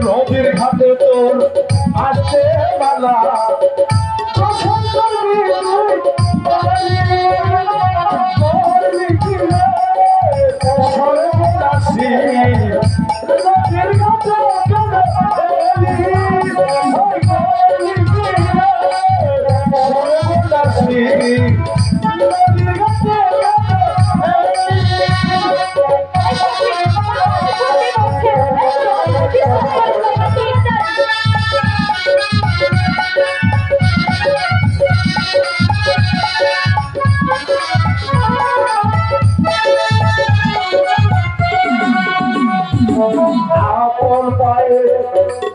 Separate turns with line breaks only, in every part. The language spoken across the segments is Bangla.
নদীর ঘাটে তোর আসছে বালা আপন পায়ে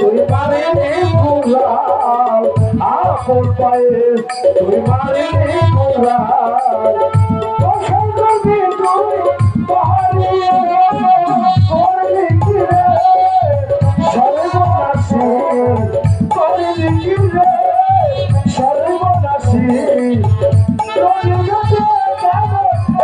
তুই মারিনি গুলাল, আপন পায়ে তুই মারিনি গুলাল, তুই বাহারিয়ে